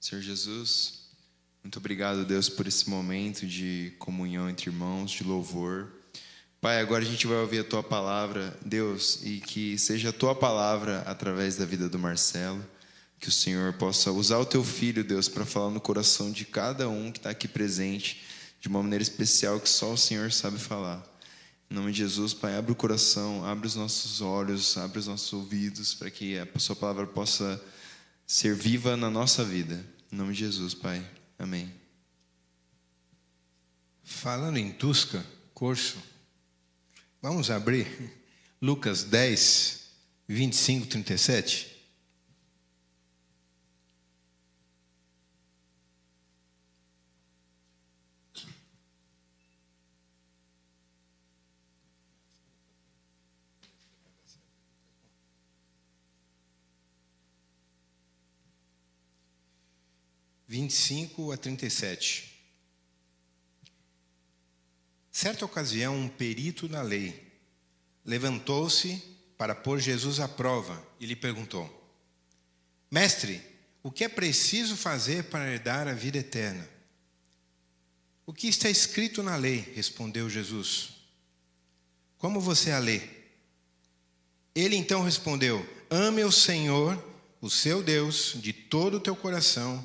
Senhor Jesus, muito obrigado, Deus, por esse momento de comunhão entre irmãos, de louvor. Pai, agora a gente vai ouvir a Tua palavra, Deus, e que seja a Tua palavra através da vida do Marcelo, que o Senhor possa usar o Teu Filho, Deus, para falar no coração de cada um que está aqui presente, de uma maneira especial que só o Senhor sabe falar. Em nome de Jesus, Pai, abre o coração, abre os nossos olhos, abre os nossos ouvidos, para que a Sua palavra possa ser viva na nossa vida. Em nome de Jesus, Pai. Amém. Falando em Tusca, Corso, vamos abrir Lucas 10, 25, 37. (25 a 37). Certa ocasião, um perito na lei levantou-se para pôr Jesus à prova e lhe perguntou: Mestre, o que é preciso fazer para herdar a vida eterna? O que está escrito na lei? Respondeu Jesus. Como você a lê? Ele então respondeu: Ame o Senhor, o seu Deus, de todo o teu coração,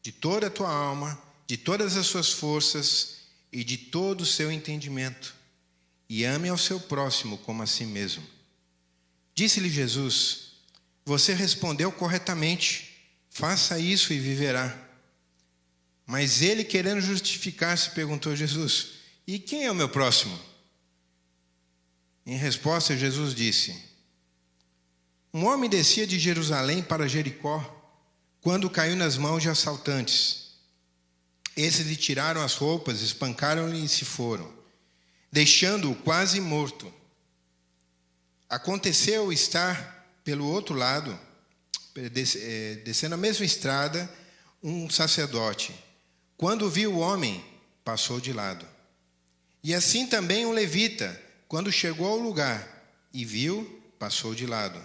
de toda a tua alma, de todas as suas forças e de todo o seu entendimento, e ame ao seu próximo como a si mesmo. Disse-lhe Jesus: Você respondeu corretamente, faça isso e viverá. Mas ele, querendo justificar-se, perguntou a Jesus: E quem é o meu próximo? Em resposta, Jesus disse: Um homem descia de Jerusalém para Jericó, quando caiu nas mãos de assaltantes. Esses lhe tiraram as roupas, espancaram-lhe e se foram, deixando-o quase morto. Aconteceu estar pelo outro lado, descendo a mesma estrada, um sacerdote. Quando viu o homem, passou de lado. E assim também um levita, quando chegou ao lugar e viu, passou de lado.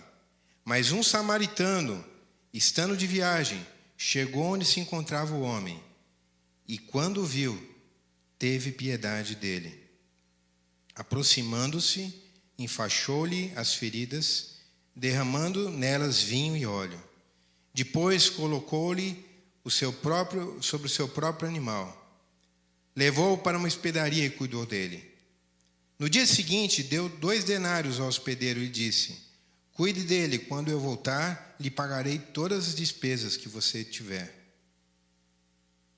Mas um samaritano, estando de viagem, chegou onde se encontrava o homem, e quando o viu, teve piedade dele. Aproximando-se, enfaixou-lhe as feridas, derramando nelas vinho e óleo. Depois colocou-lhe sobre o seu próprio animal. Levou-o para uma hospedaria e cuidou dele. No dia seguinte, deu 2 denários ao hospedeiro e disse: Cuide dele, quando eu voltar, lhe pagarei todas as despesas que você tiver.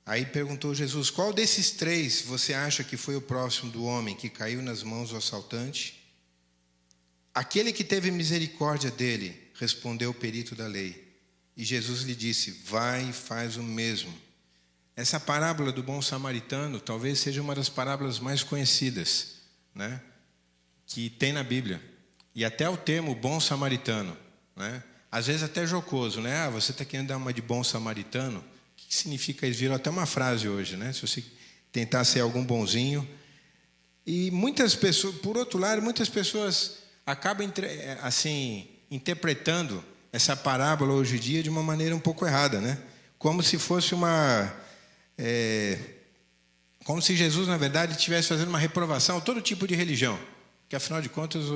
Aí perguntou Jesus: Qual desses 3 você acha que foi o próximo do homem que caiu nas mãos do assaltante? Aquele que teve misericórdia dele, respondeu o perito da lei. E Jesus lhe disse: Vai e faz o mesmo. Essa parábola do bom samaritano talvez seja uma das parábolas mais conhecidas, né, que tem na Bíblia. E até o termo bom samaritano, né? Às vezes até jocoso, né? Você está querendo dar uma de bom samaritano? O que significa isso? Virou até uma frase hoje, né? Se você tentar ser algum bonzinho. E muitas pessoas, por outro lado, muitas pessoas acabam assim interpretando essa parábola hoje em dia de uma maneira um pouco errada, né? Como se fosse como se Jesus, na verdade, estivesse fazendo uma reprovação a todo tipo de religião. Porque, afinal de contas,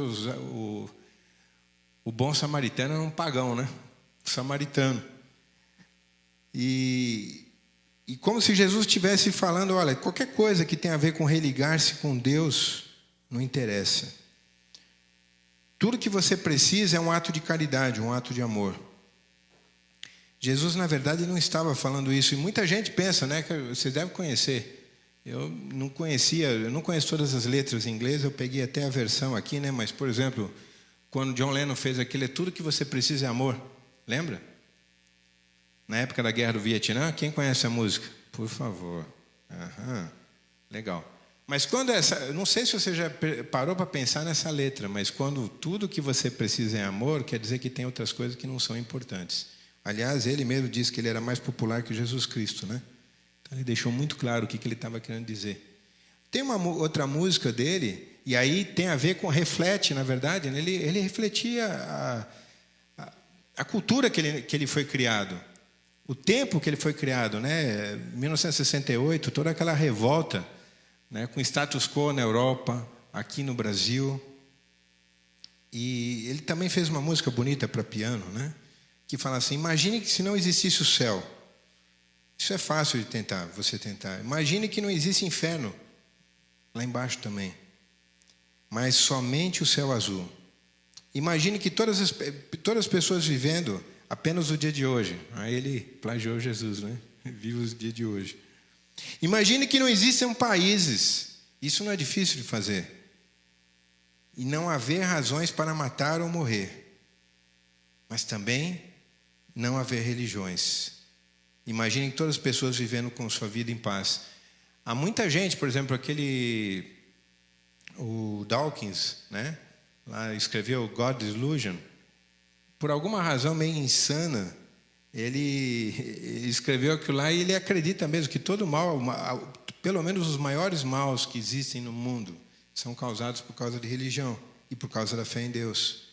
o bom samaritano era um pagão, né? O samaritano. E como se Jesus estivesse falando: olha, qualquer coisa que tenha a ver com religar-se com Deus, não interessa. Tudo que você precisa é um ato de caridade, um ato de amor. Jesus, na verdade, não estava falando isso. E muita gente pensa, né, que você deve conhecer. Eu não conheço todas as letras em inglês, eu peguei até a versão aqui, né? Mas, por exemplo, quando John Lennon fez aquele Tudo que você precisa é amor, lembra? Na época da Guerra do Vietnã, quem conhece a música? Por favor. Legal. Mas quando não sei se você já parou para pensar nessa letra, mas quando tudo que você precisa é amor, quer dizer que tem outras coisas que não são importantes. Aliás, ele mesmo disse que ele era mais popular que Jesus Cristo, né? Então, ele deixou muito claro o que ele estava querendo dizer. Tem uma outra música dele, e aí tem a ver com, reflete, na verdade, né? Ele refletia a cultura que ele foi criado. o tempo que ele foi criado, né? 1968, toda aquela revolta, né? Com status quo na Europa, aqui no Brasil. E ele também fez uma música bonita para piano, né? Que fala assim: imagine que se não existisse o céu. Isso é fácil de tentar, você tentar. Imagine que não existe inferno, lá embaixo também, mas somente o céu azul. Imagine que todas as pessoas vivendo apenas o dia de hoje. Aí ele plagiou Jesus, né? Viva o dia de hoje. Imagine que não existem países. Isso não é difícil de fazer. E não haver razões para matar ou morrer. Mas também não haver religiões. Imagine que todas as pessoas vivendo com sua vida em paz. Há muita gente, por exemplo, o Dawkins, né? Lá escreveu God Delusion. Por alguma razão meio insana, ele escreveu aquilo lá e ele acredita mesmo que todo mal, pelo menos os maiores maus que existem no mundo, são causados por causa de religião e por causa da fé em Deus.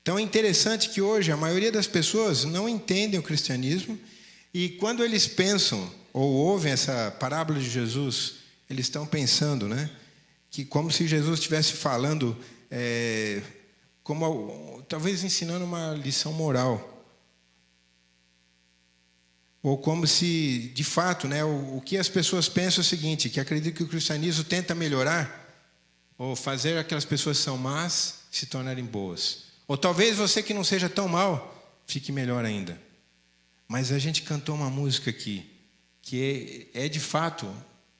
Então é interessante que hoje a maioria das pessoas não entendem o cristianismo e quando eles pensam ou ouvem essa parábola de Jesus, eles estão pensando, né, que como se Jesus estivesse falando, talvez ensinando uma lição moral. Ou como se, de fato, né, o que as pessoas pensam é o seguinte, que acreditam que o cristianismo tenta melhorar ou fazer aquelas pessoas que são más se tornarem boas. Ou talvez você que não seja tão mal, fique melhor ainda. Mas a gente cantou uma música aqui, que é de fato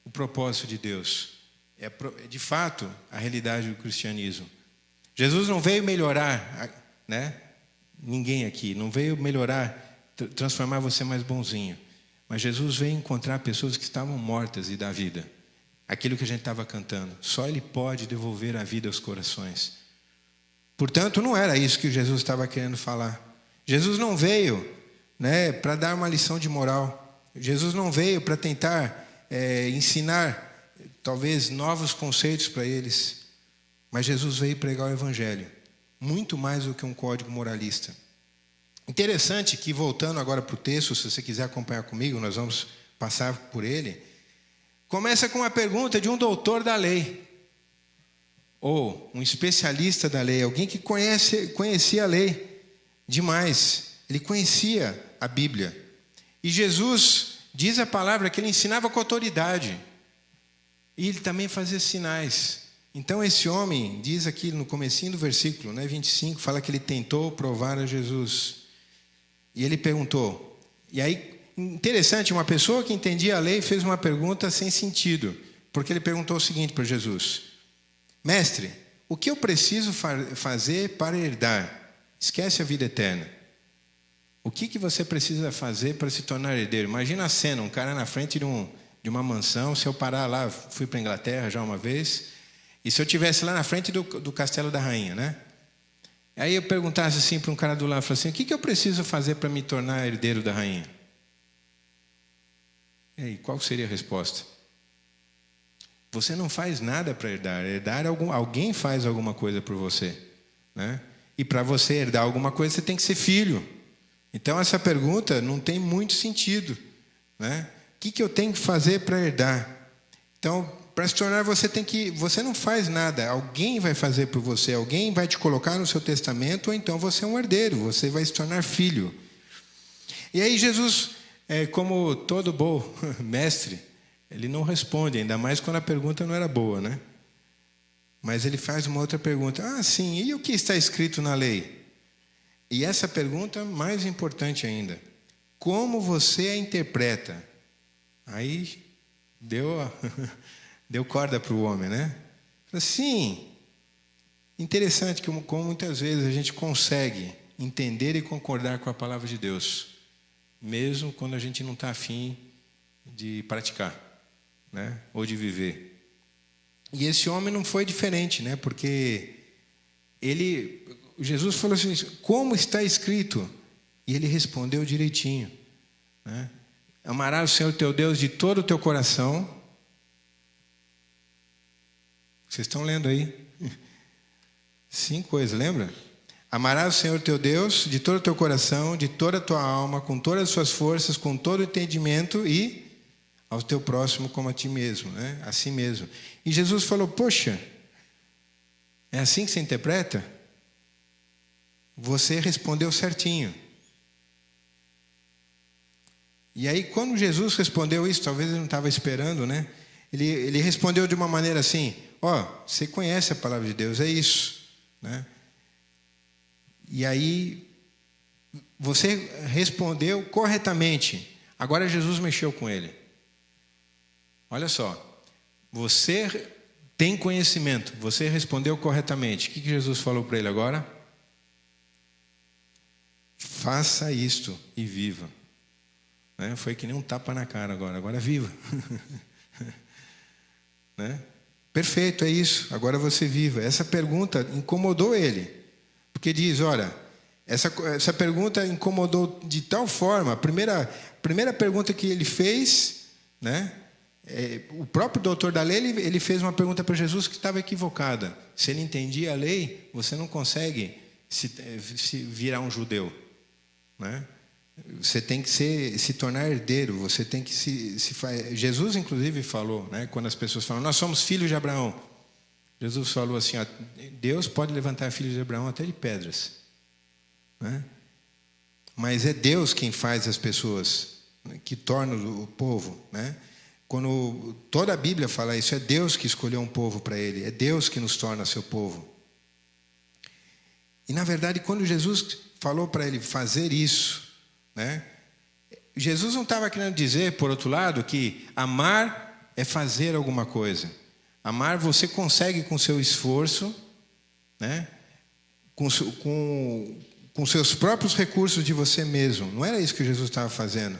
o propósito de Deus. É de fato a realidade do cristianismo. Jesus não veio melhorar, né, ninguém aqui, não veio melhorar, transformar você mais bonzinho. Mas Jesus veio encontrar pessoas que estavam mortas e dar vida. Aquilo que a gente estava cantando. Só Ele pode devolver a vida aos corações. Portanto, não era isso que Jesus estava querendo falar. Jesus não veio, né, para dar uma lição de moral. Jesus não veio para tentar ensinar, talvez, novos conceitos para eles. Mas Jesus veio pregar o Evangelho. Muito mais do que um código moralista. Interessante que, voltando agora para o texto, se você quiser acompanhar comigo, nós vamos passar por ele. Começa com uma pergunta de um doutor da lei. Ou um especialista da lei, alguém que conhecia a lei demais. Ele conhecia a Bíblia. E Jesus diz a palavra que ele ensinava com autoridade. E ele também fazia sinais. Então esse homem, diz aqui no comecinho do versículo, né, 25, fala que ele tentou provar a Jesus. E ele perguntou. E aí, interessante, uma pessoa que entendia a lei fez uma pergunta sem sentido. Porque ele perguntou o seguinte para Jesus: Mestre, o que eu preciso fazer para herdar? Esquece a vida eterna. O que você precisa fazer para se tornar herdeiro? Imagina a cena, um cara na frente de uma mansão. Se eu parar lá, fui para a Inglaterra já uma vez, e se eu estivesse lá na frente do Castelo da Rainha, né? Aí eu perguntasse assim para um cara do lado, falei assim: o que eu preciso fazer para me tornar herdeiro da rainha? E aí, qual seria a resposta? Você não faz nada para herdar. Herdar, alguém faz alguma coisa por você, né? E para você herdar alguma coisa, você tem que ser filho. Então essa pergunta não tem muito sentido, né? O que eu tenho que fazer para herdar? Então, para se tornar, você não faz nada, alguém vai fazer por você, alguém vai te colocar no seu testamento, ou então você é um herdeiro, você vai se tornar filho. E aí Jesus, como todo bom mestre, ele não responde, ainda mais quando a pergunta não era boa, né? Mas ele faz uma outra pergunta: sim, e o que está escrito na lei? E essa pergunta, mais importante ainda: como você a interpreta? Aí deu corda para o homem, né? Sim, interessante como muitas vezes a gente consegue entender e concordar com a palavra de Deus, mesmo quando a gente não está afim de praticar, né? Ou de viver. E esse homem não foi diferente, né? Porque Jesus falou assim: como está escrito? E ele respondeu direitinho, né? Amarás o Senhor teu Deus de todo o teu coração. Vocês estão lendo aí? 5 coisas, lembra? Amarás o Senhor teu Deus de todo o teu coração, de toda a tua alma, com todas as suas forças, com todo o entendimento e ao teu próximo como a ti mesmo, né? Assim mesmo. E Jesus falou, poxa, é assim que se interpreta? Você respondeu certinho. E aí, quando Jesus respondeu isso, talvez ele não estava esperando, né? Ele respondeu de uma maneira assim, você conhece a palavra de Deus, é isso, né? E aí, você respondeu corretamente. Agora Jesus mexeu com ele. Olha só, você tem conhecimento, você respondeu corretamente. O que Jesus falou para ele agora? Faça isto e viva. Né? Foi que nem um tapa na cara agora viva. Né? Perfeito, é isso, agora você viva. Essa pergunta incomodou ele, porque diz, olha, essa pergunta incomodou de tal forma, a primeira pergunta que ele fez, né? O próprio doutor da lei, ele fez uma pergunta para Jesus que estava equivocada. Se ele entendia a lei, você não consegue se virar um judeu, né? Você tem que se tornar herdeiro, você tem que Jesus inclusive falou, né, quando as pessoas falam, nós somos filhos de Abraão, Jesus falou assim, Deus pode levantar filhos de Abraão até de pedras, né? Mas é Deus quem faz as pessoas, né, que torna o povo, né? Quando toda a Bíblia fala isso, é Deus que escolheu um povo para ele, é Deus que nos torna seu povo. E na verdade, quando Jesus falou para ele fazer isso, né? Jesus não estava querendo dizer, por outro lado, que amar é fazer alguma coisa. Amar você consegue com seu esforço, né? com seus próprios recursos de você mesmo. Não era isso que Jesus estava fazendo.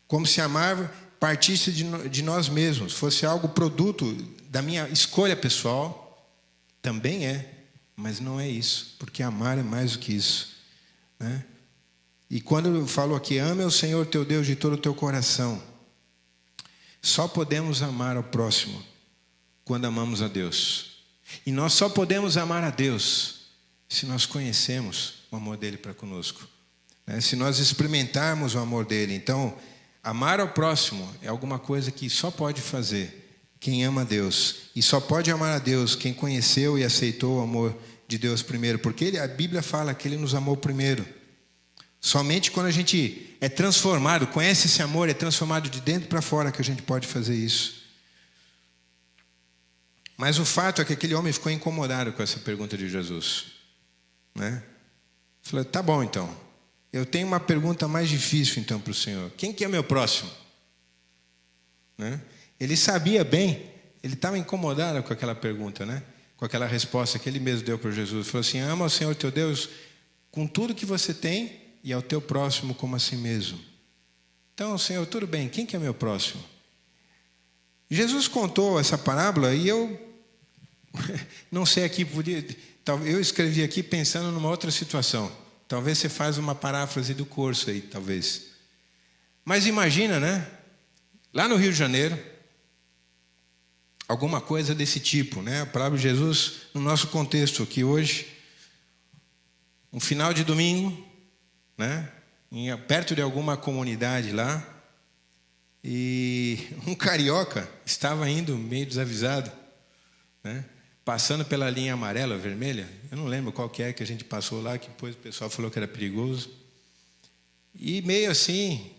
Como se amar partisse de nós mesmos, fosse algo produto da minha escolha pessoal. Também é, mas não é isso, porque amar é mais do que isso, né? E quando eu falo aqui, ame o Senhor teu Deus de todo o teu coração, só podemos amar ao próximo quando amamos a Deus. E nós só podemos amar a Deus se nós conhecemos o amor dele para conosco, né? Se nós experimentarmos o amor dele. Então, amar ao próximo é alguma coisa que só pode fazer quem ama a Deus. E só pode amar a Deus quem conheceu e aceitou o amor de Deus primeiro. Porque a Bíblia fala que ele nos amou primeiro. Somente quando a gente é transformado, conhece esse amor, é transformado de dentro para fora, que a gente pode fazer isso. Mas o fato é que aquele homem ficou incomodado com essa pergunta de Jesus, né? Falei, tá bom então, eu tenho uma pergunta mais difícil então para o Senhor. Quem que é meu próximo? Né? Ele sabia bem, ele estava incomodado com aquela pergunta, né? Com aquela resposta que ele mesmo deu para Jesus. Ele falou assim, ama o Senhor teu Deus com tudo que você tem e ao teu próximo como a si mesmo. Então, Senhor, tudo bem, quem que é meu próximo? Jesus contou essa parábola e eu não sei aqui, eu escrevi aqui pensando numa outra situação. Talvez você faça uma paráfrase do curso aí, talvez. Mas imagina, né? Lá no Rio de Janeiro, alguma coisa desse tipo, né? A palavra de Jesus, no nosso contexto aqui hoje, um final de domingo, né? Perto de alguma comunidade lá, e um carioca estava indo meio desavisado, né? Passando pela linha amarela, vermelha, eu não lembro qual que é que a gente passou lá, que depois o pessoal falou que era perigoso, e meio assim,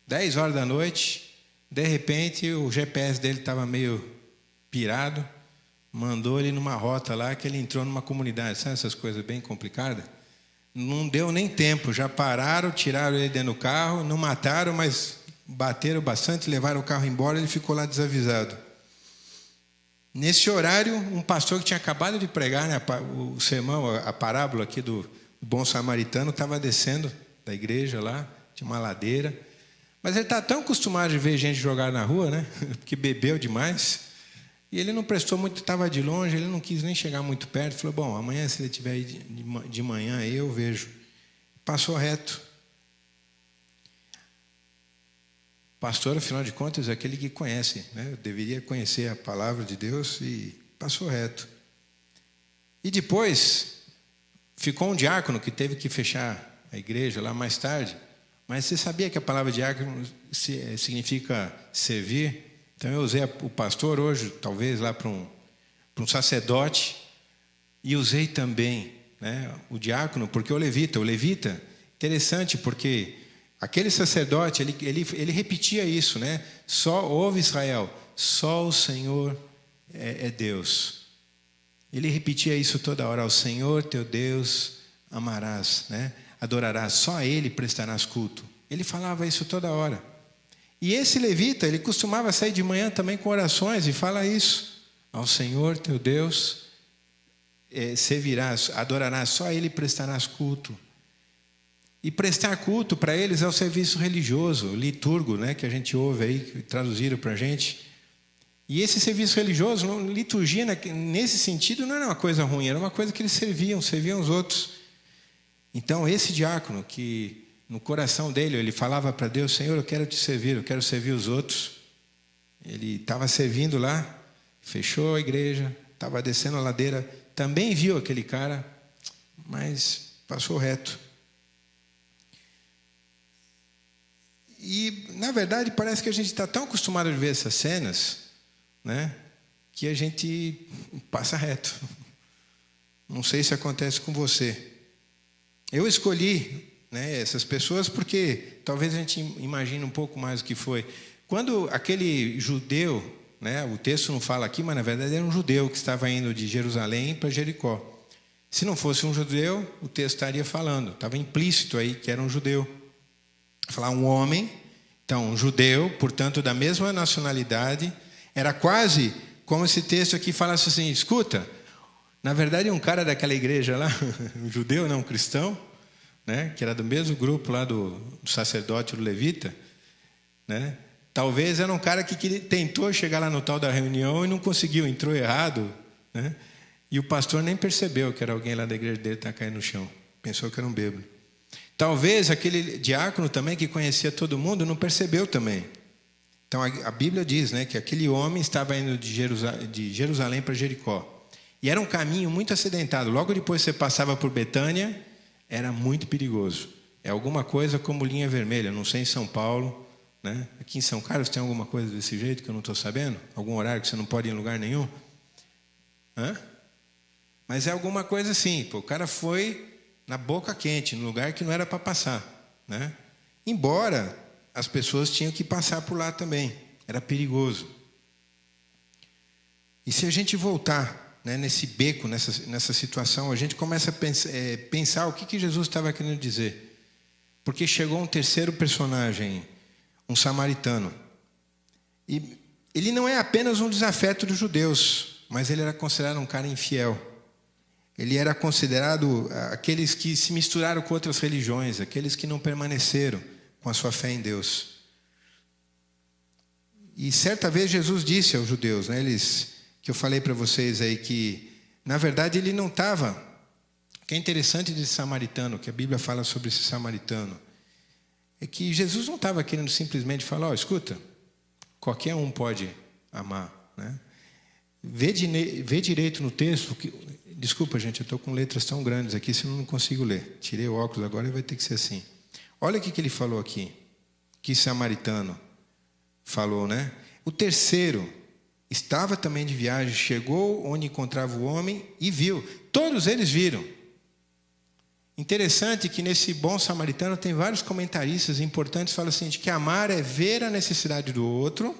10 horas da noite, de repente o GPS dele estava meio pirado, mandou ele numa rota lá, que ele entrou numa comunidade, sabe essas coisas bem complicadas? Não deu nem tempo, já pararam, tiraram ele dentro do carro, não mataram, mas bateram bastante, levaram o carro embora, ele ficou lá desavisado. Nesse horário, um pastor que tinha acabado de pregar, né, o sermão, a parábola aqui do bom samaritano, estava descendo da igreja lá, tinha uma ladeira, mas ele está tão acostumado de ver gente jogar na rua, né, porque bebeu demais, e ele não prestou muito, estava de longe, ele não quis nem chegar muito perto, falou, bom, amanhã se ele estiver aí de manhã, aí eu vejo. Passou reto. Pastor, afinal de contas, é aquele que conhece, né? Eu deveria conhecer a palavra de Deus e passou reto. E depois, Ficou um diácono que teve que fechar a igreja lá mais tarde. Mas você sabia que a palavra diácono significa servir? Então eu usei o pastor hoje, talvez lá para um sacerdote, e usei também, né, o diácono, porque o levita, interessante, porque aquele sacerdote, ele repetia isso, né? Só ouve Israel, só o Senhor é Deus. Ele repetia isso toda hora: ao Senhor teu Deus amarás, né? Adorarás, só a Ele prestarás culto. Ele falava isso toda hora. E esse levita, ele costumava sair de manhã também com orações e fala isso: ao Senhor teu Deus servirás, adorarás, só a Ele prestarás culto. E prestar culto para eles é o serviço religioso, liturgo, né, que a gente ouve aí, que traduziram para a gente. E esse serviço religioso, liturgia, nesse sentido, não era uma coisa ruim, era uma coisa que eles serviam os outros. Então, esse diácono, que no coração dele, ele falava para Deus: Senhor, eu quero te servir, eu quero servir os outros. Ele estava servindo lá, fechou a igreja, estava descendo a ladeira, também viu aquele cara, mas passou reto. E, na verdade, parece que a gente está tão acostumado a ver essas cenas, né, que a gente passa reto. Não sei se acontece com você. Eu escolhi, né, essas pessoas porque talvez a gente imagine um pouco mais o que foi. Quando aquele judeu, né, o texto não fala aqui, mas na verdade era um judeu que estava indo de Jerusalém para Jericó. Se não fosse um judeu, o texto estaria falando, estava implícito aí que era um judeu. Falar um homem, então um judeu, portanto da mesma nacionalidade. Era quase como esse texto aqui falasse assim: escuta, na verdade um cara daquela igreja lá, um judeu, não, um cristão, né, que era do mesmo grupo lá do sacerdote, do levita, né, talvez era um cara que tentou chegar lá no tal da reunião e não conseguiu, entrou errado, né, e o pastor nem percebeu que era alguém lá da igreja dele que estava caindo no chão, pensou que era um bêbado. Talvez aquele diácono também que conhecia todo mundo não percebeu também. Então a Bíblia diz, né, que aquele homem estava indo de Jerusalém para Jericó. E era um caminho muito acidentado. Logo depois você passava por Betânia, era muito perigoso. É alguma coisa como linha vermelha, não sei em São Paulo, né? Aqui em São Carlos tem alguma coisa desse jeito que eu não estou sabendo? Algum horário que você não pode ir em lugar nenhum? Hã? Mas é alguma coisa assim, pô, o cara foi na boca quente, no lugar que não era para passar, né? Embora as pessoas tinham que passar por lá também, era perigoso. E se a gente voltar, né, nesse beco, nessa situação, a gente começa a pensar o que Jesus estava querendo dizer. Porque chegou um terceiro personagem, um samaritano. E ele não é apenas um desafeto dos judeus, mas ele era considerado um cara infiel. Ele era considerado aqueles que se misturaram com outras religiões, aqueles que não permaneceram com a sua fé em Deus. E certa vez Jesus disse aos judeus, né, que eu falei para vocês aí, que na verdade ele não estava. O que é interessante desse samaritano, que a Bíblia fala sobre esse samaritano, é que Jesus não estava querendo simplesmente falar: escuta, qualquer um pode amar, né? Vê direito no texto. Desculpa, gente, eu estou com letras tão grandes aqui, senão eu não consigo ler. Tirei o óculos agora e vai ter que ser assim. Olha o que ele falou aqui. Que samaritano falou, né? O terceiro estava também de viagem, chegou onde encontrava o homem e viu. Todos eles viram. Interessante que nesse bom samaritano tem vários comentaristas importantes que falam assim, que amar é ver a necessidade do outro,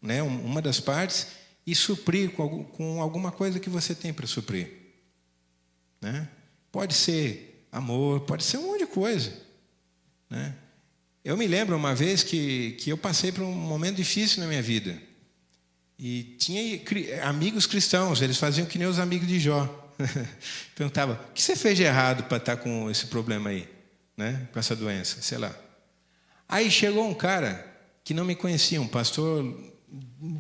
né? Uma das partes, e suprir com alguma coisa que você tem para suprir, né? Pode ser amor, pode ser um monte de coisa, né? Eu me lembro uma vez que eu passei por um momento difícil na minha vida. E tinha amigos cristãos, eles faziam que nem os amigos de Jó. Perguntava: o que você fez de errado para estar com esse problema aí, né? Com essa doença, sei lá. Aí chegou um cara que não me conhecia, um pastor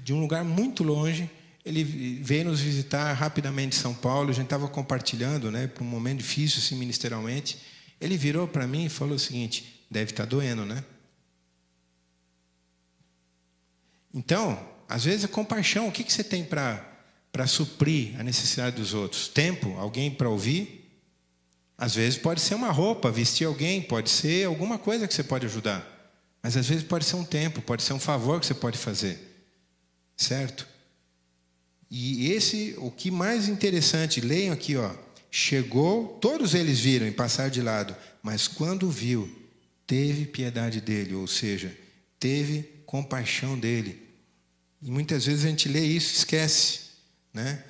de um lugar muito longe. Ele veio nos visitar rapidamente em São Paulo. A gente estava compartilhando, né, por um momento difícil assim, ministerialmente. Ele virou para mim e falou o seguinte: deve estar doendo, né? Então, às vezes a compaixão, o que você tem para suprir a necessidade dos outros? Tempo? Alguém para ouvir? Às vezes pode ser uma roupa, vestir alguém, pode ser alguma coisa que você pode ajudar. Mas às vezes pode ser um tempo, pode ser um favor que você pode fazer. Certo? E o que mais interessante, leiam aqui, ó. Chegou, todos eles viram e passaram de lado, mas quando viu, teve piedade dele, ou seja, teve compaixão dele. E muitas vezes a gente lê isso e esquece, né?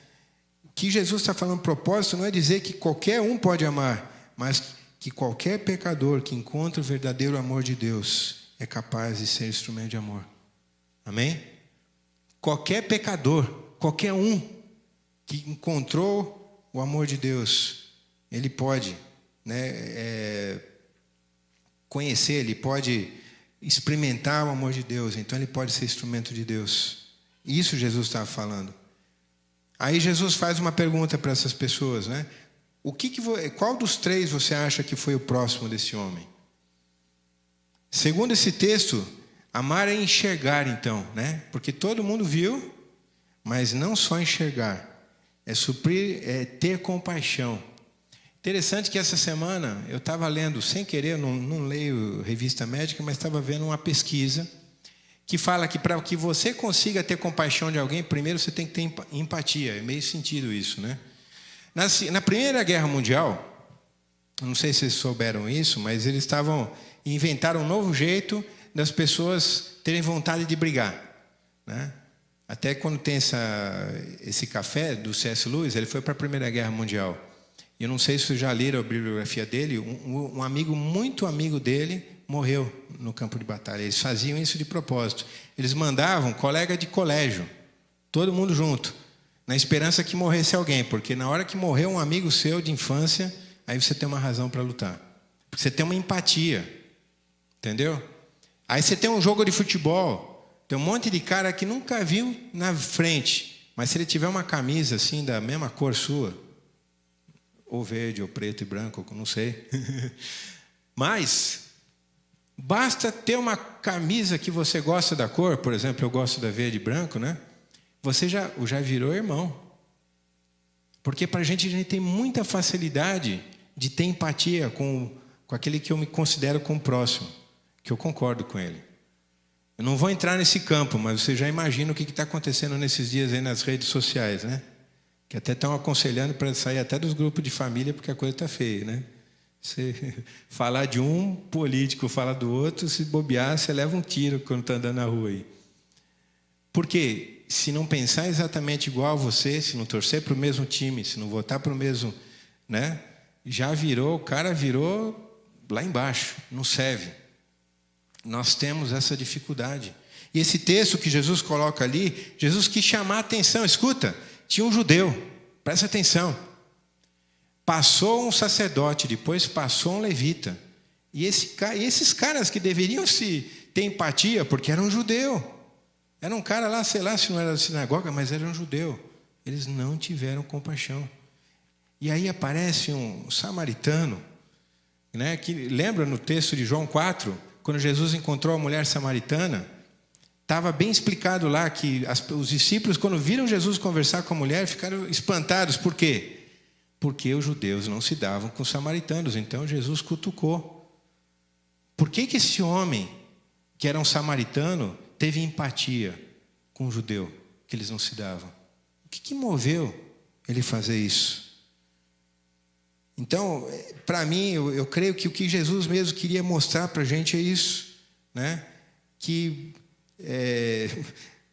O que Jesus está falando, propósito, não é dizer que qualquer um pode amar, mas que qualquer pecador que encontra o verdadeiro amor de Deus é capaz de ser instrumento de amor. Amém? Qualquer pecador, qualquer um que encontrou o amor de Deus, ele pode, né, conhecer, ele pode experimentar o amor de Deus, então ele pode ser instrumento de Deus. Isso Jesus estava falando. Aí Jesus faz uma pergunta para essas pessoas, né? Qual dos três você acha que foi o próximo desse homem? Segundo esse texto, amar é enxergar, então, né? Porque todo mundo viu, mas não só enxergar, é suprir, é ter compaixão. Interessante que essa semana eu estava lendo, sem querer, não leio revista médica, mas estava vendo uma pesquisa que fala que para que você consiga ter compaixão de alguém, primeiro você tem que ter empatia. É meio sentido isso, né? Na Primeira Guerra Mundial, não sei se vocês souberam isso, mas eles inventaram um novo jeito das pessoas terem vontade de brigar, né? Até quando tem esse café do C.S. Lewis, ele foi para a Primeira Guerra Mundial. E eu não sei se vocês já leram a bibliografia dele, um amigo, muito amigo dele, morreu no campo de batalha. Eles faziam isso de propósito. Eles mandavam colega de colégio, todo mundo junto, na esperança que morresse alguém, porque na hora que morreu um amigo seu de infância, aí você tem uma razão para lutar. Porque você tem uma empatia, entendeu? Aí você tem um jogo de futebol, tem um monte de cara que nunca viu na frente, mas se ele tiver uma camisa assim da mesma cor sua, ou verde, ou preto e branco, não sei, mas basta ter uma camisa que você gosta da cor, por exemplo, eu gosto da verde e branco, né? Você já virou irmão. Porque para a gente tem muita facilidade de ter empatia com aquele que eu me considero como próximo, que eu concordo com ele. Eu não vou entrar nesse campo, mas você já imagina o que está acontecendo nesses dias aí nas redes sociais, né? Que até estão aconselhando para sair até dos grupos de família, porque a coisa está feia, né? Você falar de um político, falar do outro, se bobear, você leva um tiro quando está andando na rua aí. Porque se não pensar exatamente igual a você, se não torcer para o mesmo time, se não votar para o mesmo, né? O cara virou lá embaixo, não serve. Nós temos essa dificuldade. E esse texto que Jesus coloca ali, Jesus quis chamar a atenção. Escuta, tinha um judeu, presta atenção. Passou um sacerdote, depois passou um levita. E esses caras que deveriam ter empatia, porque era um judeu. Era um cara lá, sei lá se não era da sinagoga, mas era um judeu. Eles não tiveram compaixão. E aí aparece um samaritano, né, que lembra no texto de João 4, quando Jesus encontrou a mulher samaritana, estava bem explicado lá que os discípulos, quando viram Jesus conversar com a mulher, ficaram espantados. Por quê? Porque os judeus não se davam com os samaritanos. Então Jesus cutucou. Por que esse homem, que era um samaritano, teve empatia com o judeu, que eles não se davam? O que moveu ele fazer isso? Então, para mim, eu creio que o que Jesus mesmo queria mostrar para a gente é isso, né? Que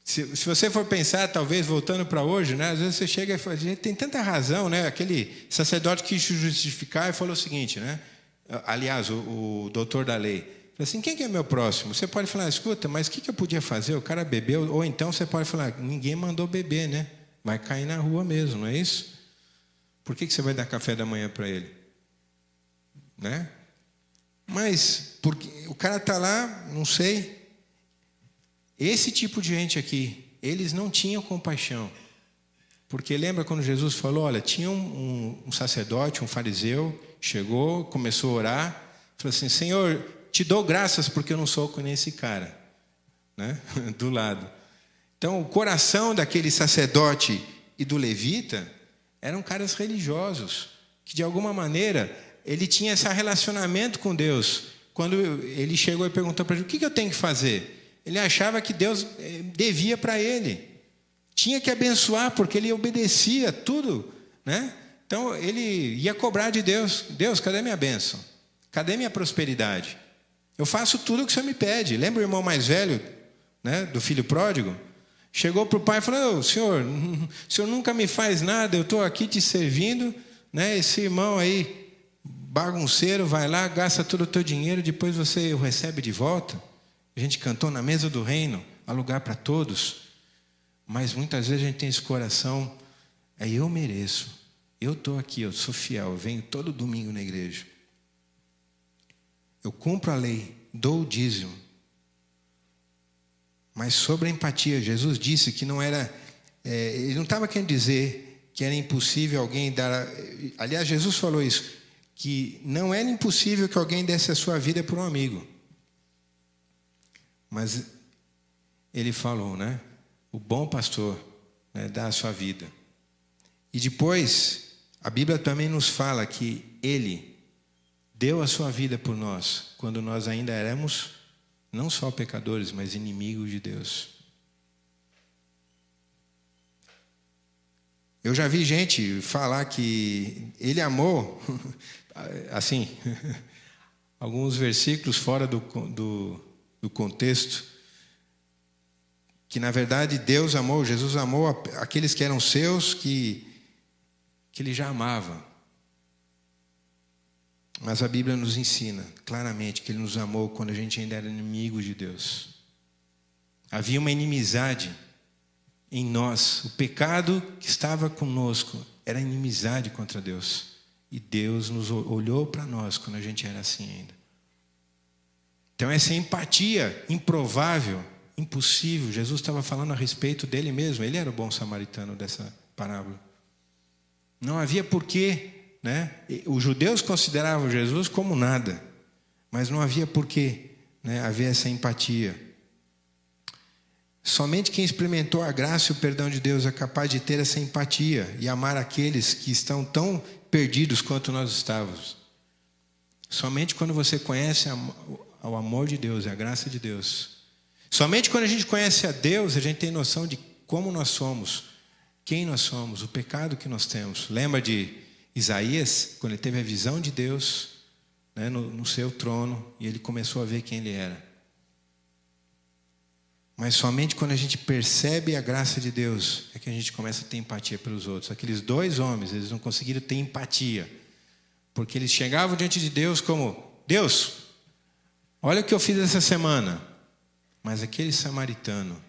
se você for pensar, talvez voltando para hoje, né? Às vezes você chega e fala, a gente tem tanta razão, né? Aquele sacerdote quis justificar e falou o seguinte, né? Aliás, o doutor da lei falou assim: quem que é meu próximo? Você pode falar, escuta, mas o que eu podia fazer? O cara bebeu. Ou então você pode falar, ninguém mandou beber, né? Vai cair na rua mesmo, não é isso? Por que você vai dar café da manhã para ele? Né? Mas porque o cara está lá, não sei. Esse tipo de gente aqui, eles não tinham compaixão. Porque lembra quando Jesus falou, olha, tinha um sacerdote, um fariseu, chegou, começou a orar, falou assim, Senhor, te dou graças porque eu não sou como esse cara, né? Do lado. Então, o coração daquele sacerdote e do levita eram caras religiosos, que de alguma maneira ele tinha esse relacionamento com Deus. Quando ele chegou e perguntou para ele, o que eu tenho que fazer? Ele achava que Deus devia para ele. Tinha que abençoar, porque ele obedecia tudo, né? Então, ele ia cobrar de Deus. Deus, cadê minha bênção? Cadê minha prosperidade? Eu faço tudo o que o Senhor me pede. Lembra o irmão mais velho, né, do filho pródigo? Chegou para o pai e falou, senhor, o senhor nunca me faz nada, eu estou aqui te servindo, né? Esse irmão aí, bagunceiro, vai lá, gasta todo o teu dinheiro, depois você o recebe de volta. A gente cantou na mesa do reino, há lugar para todos. Mas muitas vezes a gente tem esse coração, eu mereço, eu estou aqui, eu sou fiel, eu venho todo domingo na igreja. Eu cumpro a lei, dou o dízimo. Mas sobre a empatia, Jesus disse que não era... ele não estava querendo dizer que era impossível alguém dar... Aliás, Jesus falou isso, que não era impossível que alguém desse a sua vida por um amigo. Mas ele falou, né? O bom pastor, né, dá a sua vida. E depois, a Bíblia também nos fala que ele deu a sua vida por nós, quando nós ainda éramos não só pecadores, mas inimigos de Deus. Eu já vi gente falar que ele amou, assim, alguns versículos fora do contexto, que na verdade Deus amou, Jesus amou aqueles que eram seus, que ele já amava. Mas a Bíblia nos ensina claramente que ele nos amou quando a gente ainda era inimigo de Deus. Havia uma inimizade em nós. O pecado que estava conosco era inimizade contra Deus. E Deus nos olhou para nós quando a gente era assim ainda. Então essa empatia improvável, impossível, Jesus estava falando a respeito dele mesmo. Ele era o bom samaritano dessa parábola. Não havia porquê, né? Os judeus consideravam Jesus como nada, mas não havia porquê, né, haver essa empatia. Somente quem experimentou a graça e o perdão de Deus é capaz de ter essa empatia e amar aqueles que estão tão perdidos quanto nós estávamos. Somente quando você conhece o amor de Deus e a graça de Deus. Somente quando a gente conhece a Deus, a gente tem noção de como nós somos, quem nós somos, o pecado que nós temos. Lembra de Isaías, quando ele teve a visão de Deus, né, no seu trono, e ele começou a ver quem ele era. Mas somente quando a gente percebe a graça de Deus é que a gente começa a ter empatia pelos outros. Aqueles dois homens, eles não conseguiram ter empatia, porque eles chegavam diante de Deus como: Deus, olha o que eu fiz essa semana. Mas aquele samaritano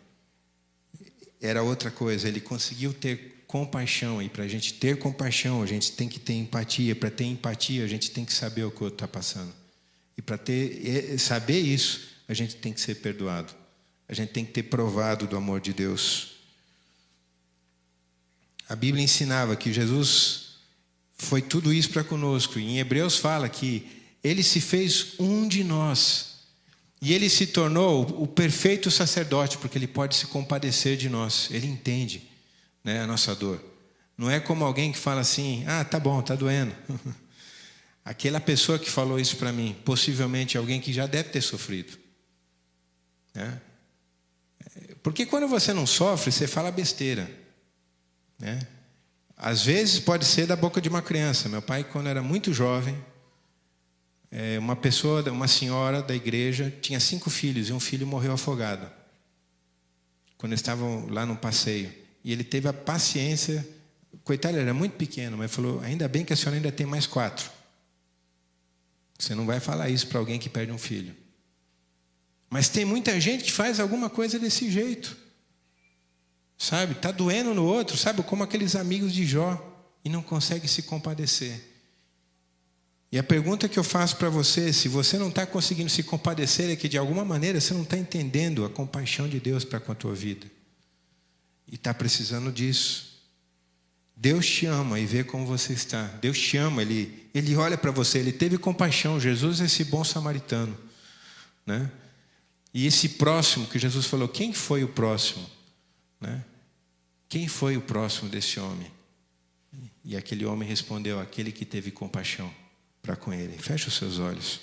era outra coisa, ele conseguiu ter compaixão. E para a gente ter compaixão, a gente tem que ter empatia. Para ter empatia, a gente tem que saber o que o outro está passando. E para saber isso, a gente tem que ser perdoado. A gente tem que ter provado do amor de Deus. A Bíblia ensinava que Jesus foi tudo isso para conosco. E em Hebreus fala que ele se fez um de nós. E ele se tornou o perfeito sacerdote, porque ele pode se compadecer de nós. Ele entende, né, a nossa dor. Não é como alguém que fala assim: ah, tá bom, tá doendo. Aquela pessoa que falou isso para mim, possivelmente alguém que já deve ter sofrido, né? Porque quando você não sofre, você fala besteira, né? Às vezes pode ser da boca de uma criança. Meu pai, quando era muito jovem, uma senhora da igreja, tinha 5 filhos e um filho morreu afogado. Quando eles estavam lá no passeio. E ele teve a paciência, coitado, ele era muito pequeno, mas falou: ainda bem que a senhora ainda tem mais 4. Você não vai falar isso para alguém que perde um filho. Mas tem muita gente que faz alguma coisa desse jeito. Sabe? Está doendo no outro, sabe? Como aqueles amigos de Jó, e não consegue se compadecer. E a pergunta que eu faço para você, se você não está conseguindo se compadecer, é que de alguma maneira você não está entendendo a compaixão de Deus para com a tua vida. E está precisando disso. Deus te ama e vê como você está. Deus te ama, Ele olha para você, Ele teve compaixão. Jesus é esse bom samaritano, né? E esse próximo que Jesus falou, quem foi o próximo? Né? Quem foi o próximo desse homem? E aquele homem respondeu: aquele que teve compaixão. para com Ele. Feche os seus olhos.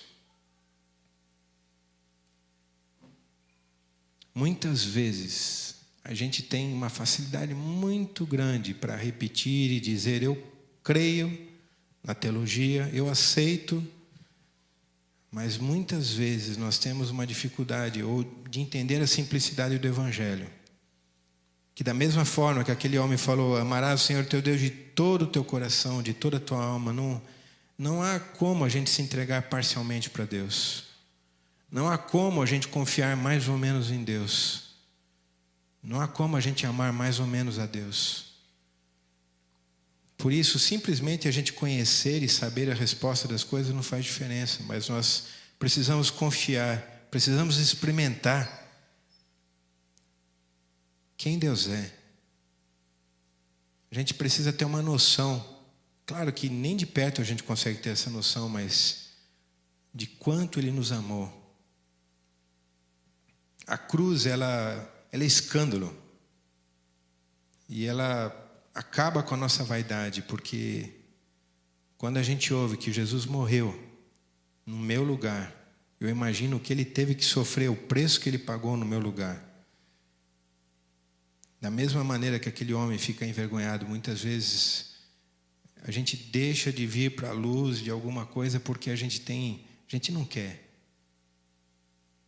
Muitas vezes a gente tem uma facilidade muito grande para repetir e dizer: eu creio na teologia, eu aceito. Mas muitas vezes nós temos uma dificuldade ou de entender a simplicidade do Evangelho. Que da mesma forma que aquele homem falou: amarás o Senhor teu Deus de todo o teu coração, de toda a tua alma, não há como a gente se entregar parcialmente para Deus. Não há como a gente confiar mais ou menos em Deus. Não há como a gente amar mais ou menos a Deus. Por isso, simplesmente a gente conhecer e saber a resposta das coisas não faz diferença, mas nós precisamos confiar, precisamos experimentar quem Deus é. A gente precisa ter uma noção. Claro que nem de perto a gente consegue ter essa noção, mas de quanto Ele nos amou. A cruz, ela é escândalo. E ela acaba com a nossa vaidade, porque quando a gente ouve que Jesus morreu no meu lugar, eu imagino o que Ele teve que sofrer, o preço que Ele pagou no meu lugar. Da mesma maneira que aquele homem fica envergonhado, muitas vezes a gente deixa de vir para a luz de alguma coisa porque a gente não quer.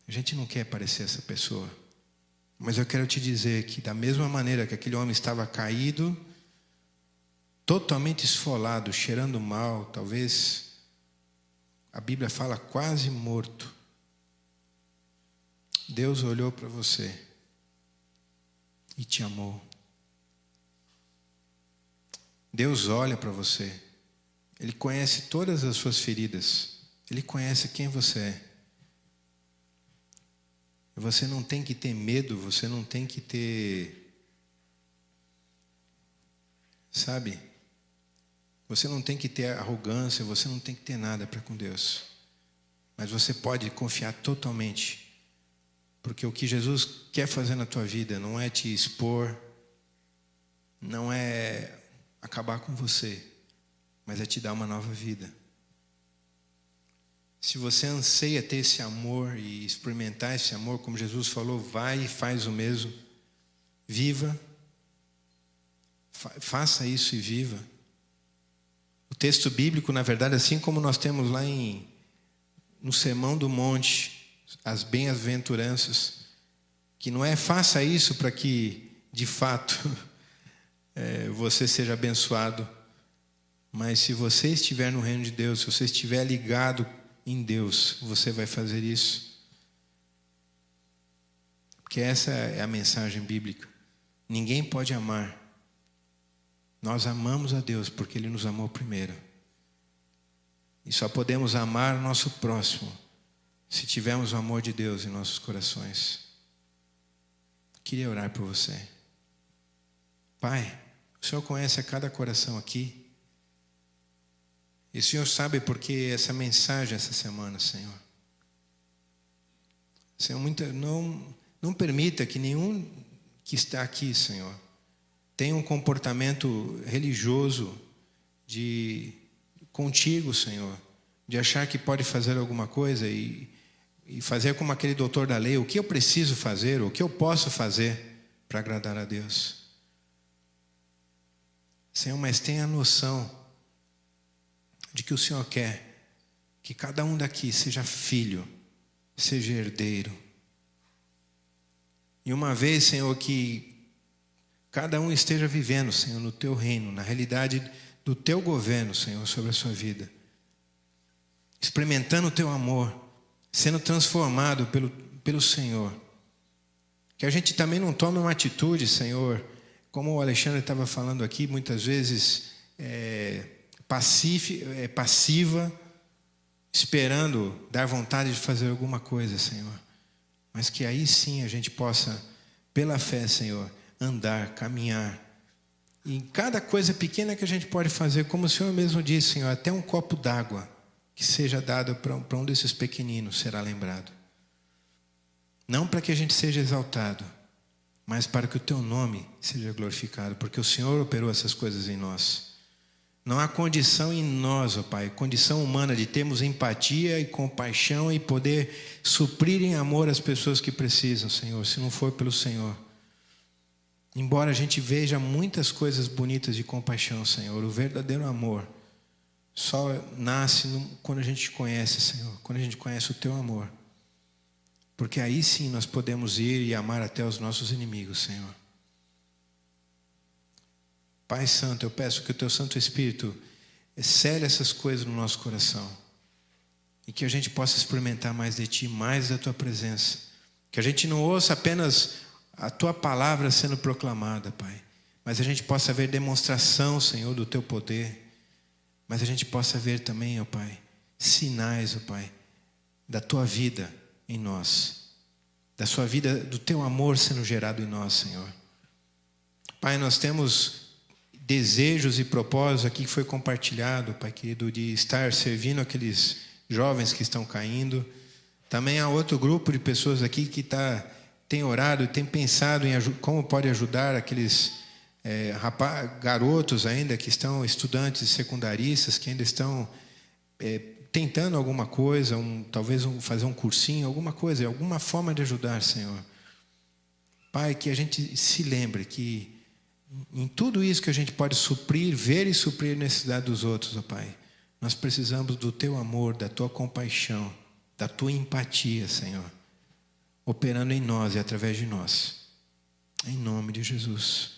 A gente não quer parecer essa pessoa. Mas eu quero te dizer que da mesma maneira que aquele homem estava caído, totalmente esfolado, cheirando mal, talvez a Bíblia fala quase morto, Deus olhou para você e te amou. Deus olha para você. Ele conhece todas as suas feridas. Ele conhece quem você é. Você não tem que ter medo, você não tem que ter... Sabe? Você não tem que ter arrogância, você não tem que ter nada para com Deus. Mas você pode confiar totalmente. Porque o que Jesus quer fazer na tua vida não é te expor, não é acabar com você, mas é te dar uma nova vida. Se você anseia ter esse amor e experimentar esse amor, como Jesus falou, vai e faz o mesmo. Viva. Faça isso e viva. O texto bíblico, na verdade, assim como nós temos lá no Sermão do Monte, as bem-aventuranças, que não é faça isso para que, de fato, você seja abençoado, mas se você estiver no reino de Deus, se você estiver ligado em Deus, você vai fazer isso. Porque essa é a mensagem bíblica. Ninguém pode amar. Nós amamos a Deus porque Ele nos amou primeiro. E só podemos amar o nosso próximo se tivermos o amor de Deus em nossos corações. Queria orar por você. Pai, o Senhor conhece a cada coração aqui. E o Senhor sabe por que essa mensagem essa semana, Senhor. Senhor, não permita que nenhum que está aqui, Senhor, tenha um comportamento religioso contigo, Senhor, de achar que pode fazer alguma coisa e fazer como aquele doutor da lei, o que eu preciso fazer, o que eu posso fazer para agradar a Deus. Senhor, mas tenha noção de que o Senhor quer que cada um daqui seja filho, seja herdeiro. E uma vez, Senhor, que cada um esteja vivendo, Senhor, no Teu reino, na realidade do Teu governo, Senhor, sobre a sua vida. Experimentando o Teu amor, sendo transformado pelo Senhor. Que a gente também não tome uma atitude, Senhor, como o Alexandre estava falando aqui, muitas vezes passiva, esperando dar vontade de fazer alguma coisa, Senhor. Mas que aí sim a gente possa, pela fé, Senhor, andar, caminhar. E em cada coisa pequena que a gente pode fazer, como o Senhor mesmo disse, Senhor, até um copo d'água que seja dado para um desses pequeninos será lembrado. Não para que a gente seja exaltado, mas para que o Teu nome seja glorificado, porque o Senhor operou essas coisas em nós. Não há condição em nós, ó Pai, condição humana de termos empatia e compaixão e poder suprir em amor as pessoas que precisam, Senhor, se não for pelo Senhor. Embora a gente veja muitas coisas bonitas de compaixão, Senhor, o verdadeiro amor só nasce quando a gente te conhece, Senhor, quando a gente conhece o Teu amor. Porque aí sim nós podemos ir e amar até os nossos inimigos, Senhor. Pai Santo, eu peço que o Teu Santo Espírito cele essas coisas no nosso coração e que a gente possa experimentar mais de Ti, mais da Tua presença. Que a gente não ouça apenas a Tua palavra sendo proclamada, Pai, mas a gente possa ver demonstração, Senhor, do Teu poder, mas a gente possa ver também, ó Pai, sinais, ó Pai, da Tua vida em nós, da Sua vida, do Teu amor sendo gerado em nós, Senhor. Pai, nós temos desejos e propósitos aqui que foi compartilhado, Pai querido, de estar servindo aqueles jovens que estão caindo. Também há outro grupo de pessoas aqui que tem orado e tem pensado em como pode ajudar aqueles garotos ainda que estão estudantes secundaristas, que ainda estão tentando alguma coisa, talvez fazer um cursinho, alguma coisa, alguma forma de ajudar, Senhor. Pai, que a gente se lembre que em tudo isso que a gente pode suprir, ver e suprir a necessidade dos outros, ó Pai, nós precisamos do Teu amor, da Tua compaixão, da Tua empatia, Senhor, operando em nós e através de nós. Em nome de Jesus.